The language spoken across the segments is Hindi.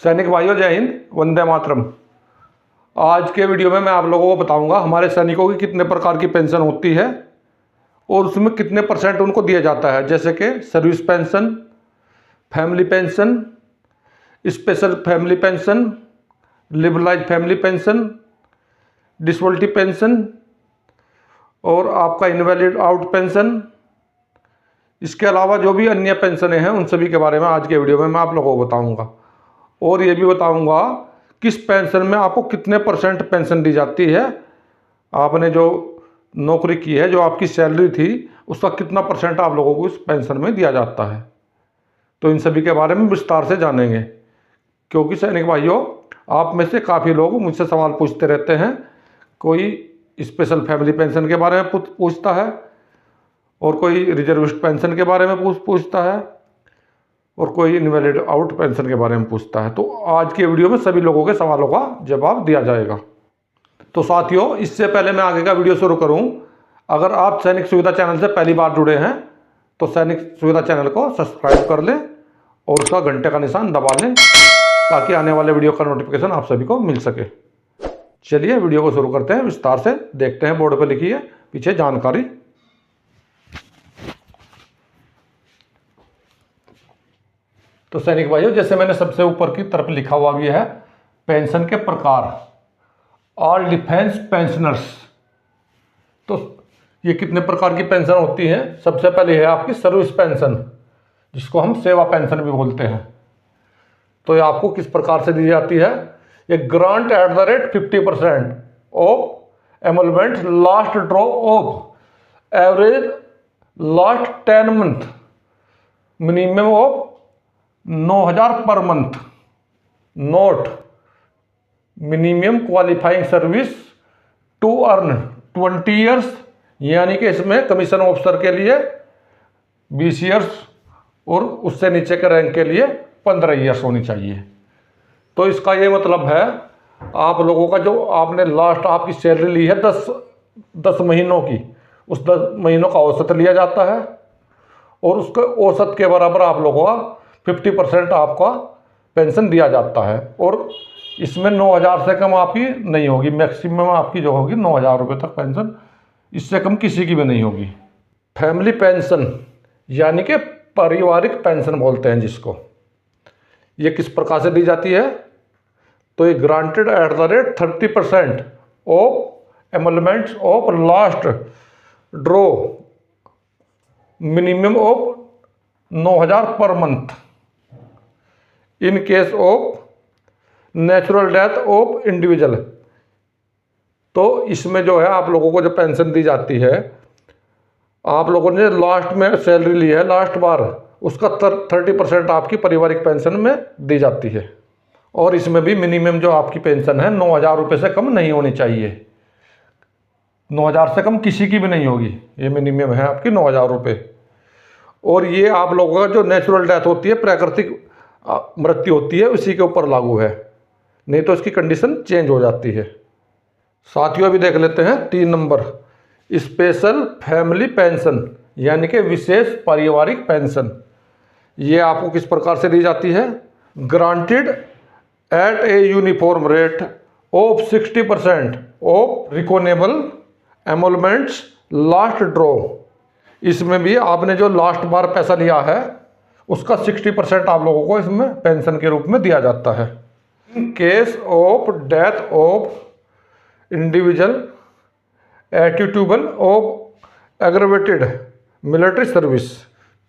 सैनिक भाइयों, जय हिंद, वंदे मातरम। आज के वीडियो में मैं आप लोगों को बताऊंगा हमारे सैनिकों की कितने प्रकार की पेंशन होती है और उसमें कितने % उनको दिया जाता है, जैसे कि service pension, family pension, special family pension, liberalise family pension, disability pension और आपका इनवैलिड आउट पेंशन। इसके अलावा जो भी अन्य पेंशनें हैं उन सभी के बारे में आज के वीडियो में मैं आप लोगों को बताऊंगा और ये भी बताऊंगा किस पेंशन में आपको कितने % पेंशन दी जाती है। आपने जो नौकरी की है, जो आपकी सैलरी थी, उसका कितना % आप लोगों को इस पेंशन में दिया जाता है। तो इन सभी के बारे में विस्तार से जानेंगे, क्योंकि सैनिक भाइयों, आप में से काफ़ी लोग मुझसे सवाल पूछते रहते हैं। कोई स्पेशल फैमिली पेंशन के बारे में पूछता है और कोई रिजर्विस्ट पेंशन के बारे में पूछता है और कोई इनवैलिड आउट पेंशन के बारे में पूछता है। तो आज के वीडियो में सभी लोगों के सवालों का जवाब दिया जाएगा। तो साथियों, इससे पहले मैं आगे का वीडियो शुरू करूं, अगर आप सैनिक सुविधा चैनल से पहली बार जुड़े हैं तो सैनिक सुविधा चैनल को सब्सक्राइब कर लें और उसका घंटे का निशान दबा लें, ताकि आने वाले वीडियो का नोटिफिकेशन आप सभी को मिल सके। चलिए वीडियो को शुरू करते हैं, विस्तार से देखते हैं। बोर्ड पर लिखी है पीछे जानकारी। तो सैनिक भाइयों, जैसे मैंने सबसे ऊपर की तरफ लिखा हुआ भी है, पेंशन के प्रकार, ऑल डिफेंस पेंशनर्स। तो ये कितने प्रकार की पेंशन होती हैं। सबसे पहले है आपकी सर्विस पेंशन, जिसको हम सेवा पेंशन भी बोलते हैं। तो ये आपको किस प्रकार से दी जाती है। ये grant at the rate 50% of emolument last draw of average last 10 month, minimum of 9,000 per month, note minimum qualifying service to earn 20 years, यानी कि इसमें कमीशन ऑफिसर के लिए 20 ईयर्स और उससे नीचे के रैंक के लिए 15 ईयर्स होनी चाहिए। तो इसका ये मतलब है, आप लोगों का जो आपने लास्ट आपकी सैलरी ली है 10 महीनों की, उस 10 महीनों का औसत लिया जाता है और उसके औसत के बराबर आप लोगों का 50% आपका पेंशन दिया जाता है। और इसमें 9,000 से कम आपकी नहीं होगी। मैक्सिमम आपकी जो होगी 9,000 रुपये तक पेंशन, इससे कम किसी की भी नहीं होगी। फैमिली पेंशन यानी कि पारिवारिक पेंशन बोलते हैं जिसको, ये किस प्रकार से दी जाती है। तो ये granted at the rate 30% of emoluments of last draw, minimum of 9,000 per month, in case of natural death of individual. तो इसमें जो है आप लोगों को जो पेंशन दी जाती है, आप लोगों ने लास्ट में सैलरी ली है लास्ट बार, उसका 30% आपकी पारिवारिक पेंशन में दी जाती है। और इसमें भी मिनिमम जो आपकी पेंशन है 9,000 रुपये से कम नहीं होनी चाहिए। 9,000 से कम किसी की भी नहीं होगी। ये मिनिमम है आपकी 9,000 रुपये। और ये आप लोगों का जो नेचुरल डेथ होती है, प्राकृतिक मृत्यु होती है, उसी के ऊपर लागू है, नहीं तो इसकी कंडीशन चेंज हो जाती है। साथियों, अभी देख लेते हैं 3 नंबर, स्पेशल फैमिली पेंशन यानी कि विशेष पारिवारिक पेंशन। ये आपको किस प्रकार से दी जाती है। Granted at a uniform rate of 60% of reckonable emoluments last draw. इसमें भी आपने जो लास्ट बार पैसा लिया है उसका 60% आप लोगों को इसमें पेंशन के रूप में दिया जाता है। इन case of death of individual attributable of aggravated military service.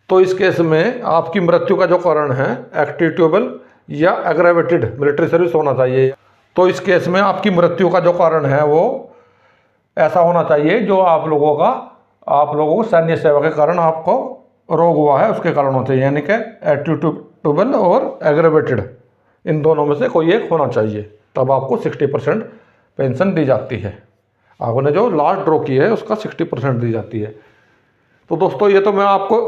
तो इस केस में आपकी मृत्यु का जो कारण है एट्रीब्यूटेबल या एग्रेवेटेड मिलिट्री सर्विस होना चाहिए। तो इस केस में आपकी मृत्यु का जो कारण है वो ऐसा होना चाहिए जो आप लोगों को सैन्य सेवा के कारण आपको रोग हुआ है, उसके कारण होते हैं, यानी कि एट्रीब्यूटेबल और एग्रेवेटेड, इन दोनों में से कोई एक होना चाहिए। तब आपको 60% पेंशन दी जाती है। आपने जो लास्ट ड्रॉ की है उसका 60% दी जाती है। तो दोस्तों, ये तो मैं आपको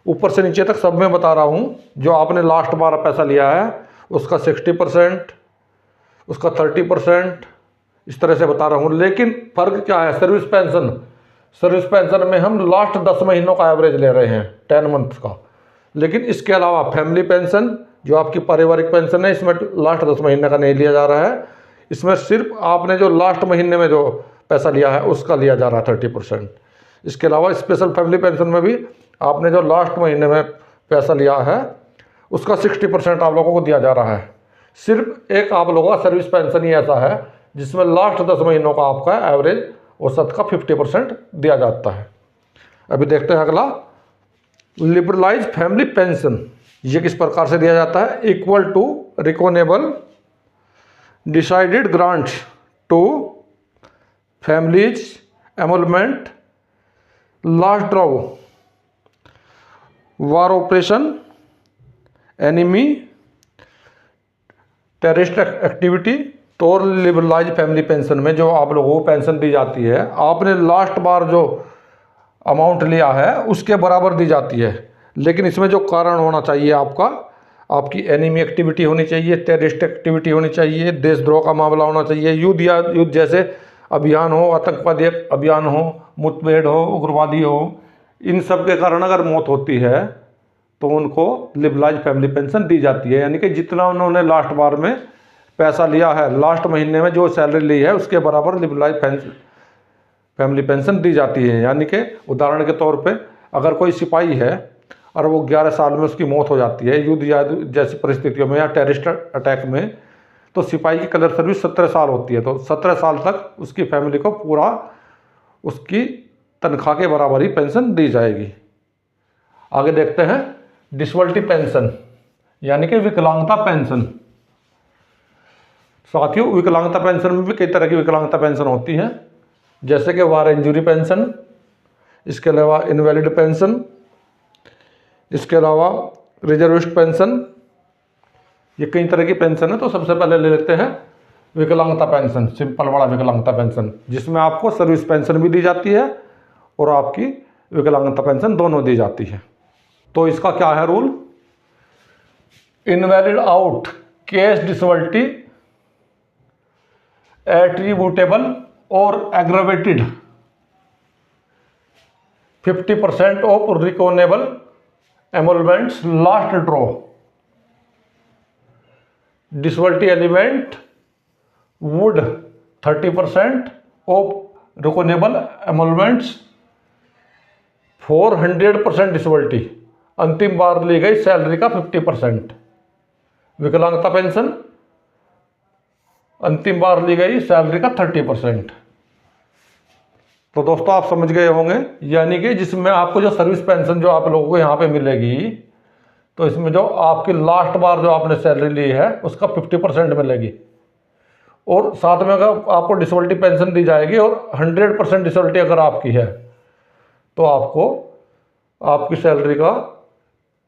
ऊपर से नीचे तक सब में बता रहा हूँ। जो आपने लास्ट बार पैसा लिया है उसका 60%, उसका 30%, इस तरह से बता रहा हूँ। लेकिन फ़र्क क्या है, सर्विस पेंशन में हम लास्ट 10 महीनों का एवरेज ले रहे हैं, 10 मंथ का। लेकिन इसके अलावा फैमिली पेंशन जो आपकी पारिवारिक पेंशन है इसमें लास्ट 10 महीने का नहीं लिया जा रहा है, इसमें सिर्फ आपने जो लास्ट महीने में जो पैसा लिया है उसका लिया जा रहा है 30%। इसके अलावा स्पेशल फैमिली पेंशन में भी आपने जो लास्ट महीने में पैसा लिया है उसका 60% आप लोगों को दिया जा रहा है। सिर्फ एक आप लोगों का सर्विस पेंशन ही ऐसा है जिसमें लास्ट 10 महीनों का आपका एवरेज औसत का 50% दिया जाता है। अभी देखते हैं अगला, लिबरलाइज फैमिली पेंशन। ये किस प्रकार से दिया जाता है? Equal to reckonable decided grants to families emolument last draw war operation enemy terrorist activity. तो लिबरलाइज फैमिली पेंशन में जो आप लोगों को पेंशन दी जाती है, आपने लास्ट बार जो अमाउंट लिया है उसके बराबर दी जाती है, लेकिन इसमें जो कारण होना चाहिए आपकी एनिमी एक्टिविटी होनी चाहिए, टेररिस्ट एक्टिविटी होनी चाहिए, देशद्रोह का मामला होना चाहिए, युद्ध या युद्ध जैसे अभियान हो, आतंकवादी अभियान हो, मुठभेड़ हो, उग्रवादी हो, इन सब के कारण अगर मौत होती है तो उनको लिबरलाइज फैमिली पेंशन दी जाती है। यानी कि जितना उन्होंने लास्ट बार में पैसा लिया है, लास्ट महीने में जो सैलरी ली है उसके बराबर लिबरलाइज फैमिली पेंशन दी जाती है। यानी कि उदाहरण के तौर पे अगर कोई सिपाही है और वो 11 साल में उसकी मौत हो जाती है युद्ध या जैसी परिस्थितियों में या टेररिस्ट अटैक में, तो सिपाही की कलर सर्विस 17 साल होती है, तो 17 साल तक उसकी फैमिली को पूरा उसकी तनख्वाह के बराबर ही पेंशन दी जाएगी। आगे देखते हैं डिसेबिलिटी पेंशन यानी कि विकलांगता पेंशन। साथियों, विकलांगता पेंशन में भी कई तरह की विकलांगता पेंशन होती है, जैसे कि वार इंजरी पेंशन, इसके अलावा इनवैलिड पेंशन, इसके अलावा रिजर्विस्ट पेंशन। ये कई तरह की पेंशन है। तो सबसे पहले ले लेते हैं विकलांगता पेंशन, सिंपल वाला विकलांगता पेंशन, जिसमें आपको सर्विस पेंशन भी दी जाती है और आपकी विकलांगता पेंशन दोनों दी जाती है। तो इसका क्या है rule? Invalid out case disability attributable और aggravated 50% of reckonable emoluments last draw. Disability element would 30% of reckonable emoluments for 100% disability. अंतिम बार ली गई सैलरी का 50%। विकलांगता पेंशन अंतिम बार ली गई सैलरी का 30%। तो दोस्तों आप समझ गए होंगे, यानी कि जिसमें आपको जो सर्विस पेंशन जो आप लोगों को यहाँ पे मिलेगी, तो इसमें जो आपकी लास्ट बार जो आपने सैलरी ली है उसका 50% मिलेगी, और साथ में अगर आपको डिसेबिलिटी पेंशन दी जाएगी और 100% डिसेबिलिटी अगर आपकी है तो आपको आपकी सैलरी का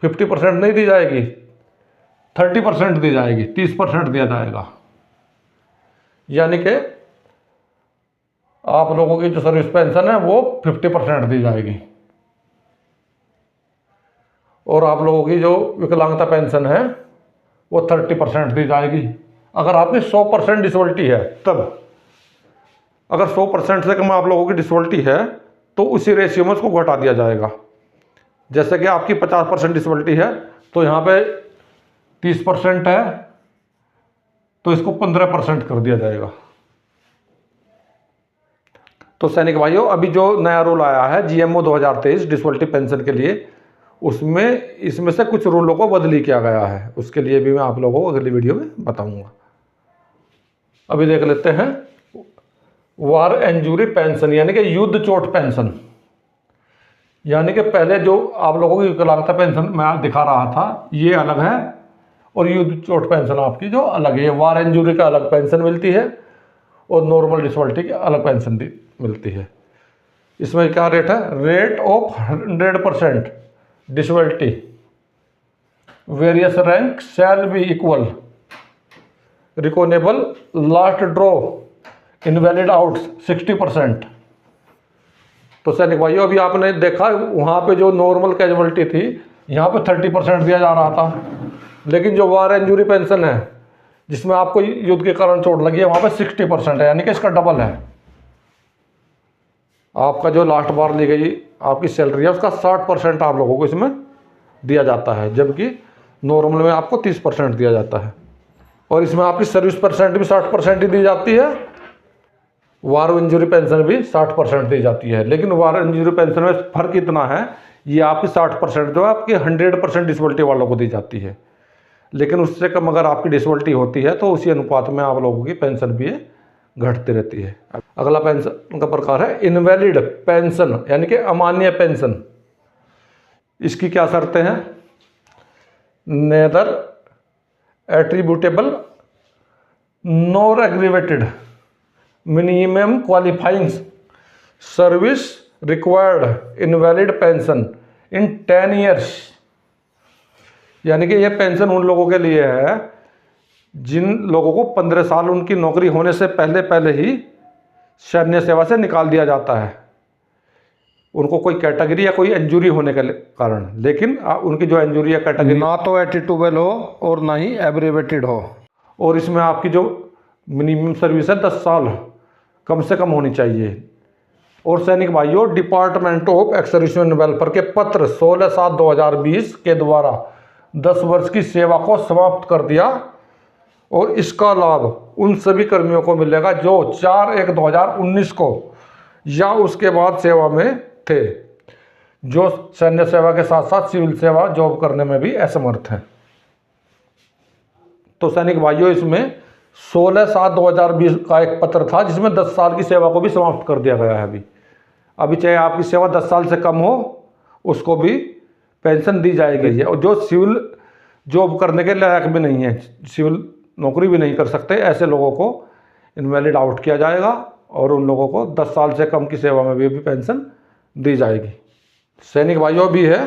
50% नहीं दी जाएगी, 30% दी जाएगी, 30% दिया जाएगा। यानी कि आप लोगों की जो सर्विस पेंशन है वो 50% दी जाएगी, और आप लोगों की जो विकलांगता पेंशन है वो 30% दी जाएगी। अगर आपकी 100% डिसेबिलिटी है तब, अगर 100% से कम आप लोगों की डिसेबिलिटी है तो उसी रेशियो में उसको घटा दिया जाएगा। जैसे कि आपकी 50% डिसेबिलिटी है तो यहाँ पे 30% है तो इसको 15% कर दिया जाएगा। तो सैनिक भाइयों, अभी जो नया रूल आया है GMO 2023 डिसेबिलिटी पेंशन के लिए, उसमें इसमें से कुछ रूलों को बदली किया गया है, उसके लिए भी मैं आप लोगों को अगली वीडियो में बताऊंगा। अभी देख लेते हैं वार इंजरी पेंशन यानी कि युद्ध चोट पेंशन। यानी कि पहले जो आप लोगों की विकलांगता पेंशन मैं दिखा रहा था ये अलग है, और युद्ध चोट पेंशन आपकी जो अलग है। वार इंजरी का अलग पेंशन मिलती है और नॉर्मल डिसेबिलिटी की अलग पेंशन मिलती है। इसमें क्या रेट है? Rate of 100% disability various rank shall be equal reckonable last draw invalid out 60%। तो सैनिक भाइयों, अभी आपने देखा वहाँ पे जो नॉर्मल कैजुअलिटी थी यहाँ पे 30% दिया जा रहा था, लेकिन जो वार इंजरी पेंशन है जिसमें आपको युद्ध के कारण चोट लगी है वहाँ पे 60% है, यानी कि इसका डबल है। आपका जो लास्ट बार ली गई आपकी सैलरी है उसका 60% आप लोगों को इसमें दिया जाता है, जबकि नॉर्मल में आपको 30% दिया जाता है। और इसमें आपकी सर्विस परसेंट भी 60% ही दी जाती है, वार इंजरी पेंशन भी 60% दी जाती है। लेकिन वार इंजरी पेंशन में फ़र्क इतना है, ये आपकी 60% जो है आपकी 100% डिसेबिलिटी वालों को दी जाती है। लेकिन उससे कम अगर आपकी डिसेबिलिटी होती है तो उसी अनुपात में आप लोगों की पेंशन भी घटती रहती है। अगला पेंशन का प्रकार है इनवैलिड पेंशन, यानी कि अमान्य पेंशन। इसकी क्या शर्तें हैं? Neither attributable nor aggravated minimum qualifying service required invalid pension in 10 years. यानी कि यह पेंशन उन लोगों के लिए है जिन लोगों को 15 साल उनकी नौकरी होने से पहले ही सैन्य सेवा से निकाल दिया जाता है, उनको कोई कैटेगरी या कोई इंजरी होने के कारण। लेकिन उनकी जो इंजरी या कैटेगरी ना तो एट्रीब्यूटेबल हो और ना ही एब्रीवेटेड हो। और इसमें आपकी जो मिनिमम सर्विस है 10 साल कम से कम होनी चाहिए। और सैनिक भाइयों, department of ex service man welfare के पत्र 16/7/2020 के द्वारा 10 वर्ष की सेवा को समाप्त कर दिया। और इसका लाभ उन सभी कर्मियों को मिलेगा जो 4/1/2019 को या उसके बाद सेवा में थे, जो सैन्य सेवा के साथ साथ सिविल सेवा जॉब करने में भी असमर्थ हैं। तो सैनिक भाइयों, इसमें 16/7/2020 का एक पत्र था जिसमें 10 साल की सेवा को भी समाप्त कर दिया गया है। अभी चाहे आपकी सेवा 10 साल से कम हो, उसको भी पेंशन दी जाएगी। और जो सिविल जॉब करने के लायक भी नहीं है, सिविल नौकरी भी नहीं कर सकते, ऐसे लोगों को इनवैलिड आउट किया जाएगा और उन लोगों को 10 साल से कम की सेवा में भी पेंशन दी जाएगी। सैनिक भाइयों, भी है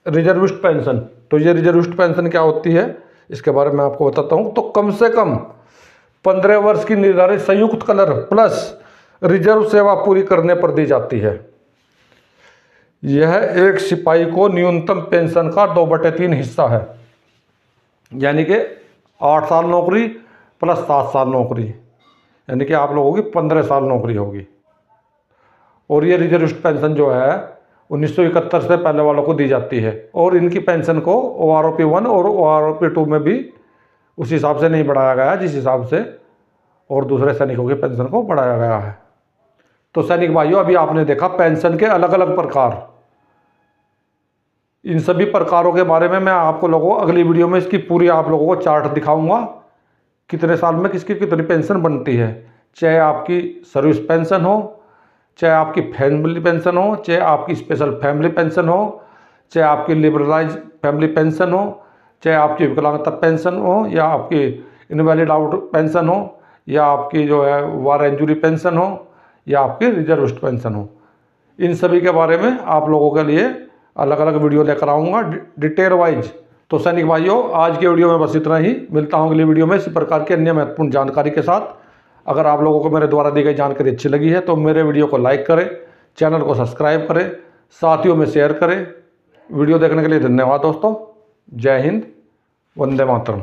रिजर्विस्ट पेंशन। तो ये रिजर्विस्ट पेंशन क्या होती है, इसके बारे में आपको बताता हूँ। तो कम से कम 15 वर्ष की निर्धारित संयुक्त कलर प्लस रिजर्व सेवा पूरी करने पर दी जाती है। यह एक सिपाही को न्यूनतम पेंशन का 2/3 हिस्सा है, यानी कि 8 साल नौकरी प्लस 7 साल नौकरी, यानी कि आप लोगों की 15 साल नौकरी होगी। और ये रिजर्विस्ट पेंशन जो है 1971 से पहले वालों को दी जाती है। और इनकी पेंशन को OROP 1 और OROP 2 में भी उस हिसाब से नहीं बढ़ाया गया जिस हिसाब से और दूसरे सैनिकों की पेंशन को बढ़ाया गया है। तो सैनिक भाइयों, अभी आपने देखा पेंशन के अलग अलग प्रकार। इन सभी प्रकारों के बारे में मैं आपको लोगों अगली वीडियो में इसकी पूरी आप लोगों को चार्ट दिखाऊंगा, कितने साल में किसकी कितनी पेंशन बनती है। चाहे आपकी सर्विस पेंशन हो, चाहे आपकी फैमिली पेंशन हो, चाहे आपकी स्पेशल फैमिली पेंशन हो, चाहे आपकी लिबरलाइज फैमिली पेंशन हो, चाहे आपकी विकलांगता पेंशन हो, या आपकी इनवैलिड आउट पेंशन हो, या आपकी जो है वार इंजरी पेंशन हो, या आपकी रिजर्विस्ट पेंशन हो। इन सभी के बारे में आप लोगों के लिए अलग अलग वीडियो लेकर आऊँगा डिटेल वाइज। तो सैनिक भाइयों, आज के वीडियो में बस इतना ही। मिलता हूँ अगली वीडियो में इसी प्रकार की अन्य महत्वपूर्ण जानकारी के साथ। अगर आप लोगों को मेरे द्वारा दी गई जानकारी अच्छी लगी है तो मेरे वीडियो को लाइक करें, चैनल को सब्सक्राइब करें, साथियों में शेयर करें। वीडियो देखने के लिए धन्यवाद दोस्तों। जय हिंद, वंदे मातरम।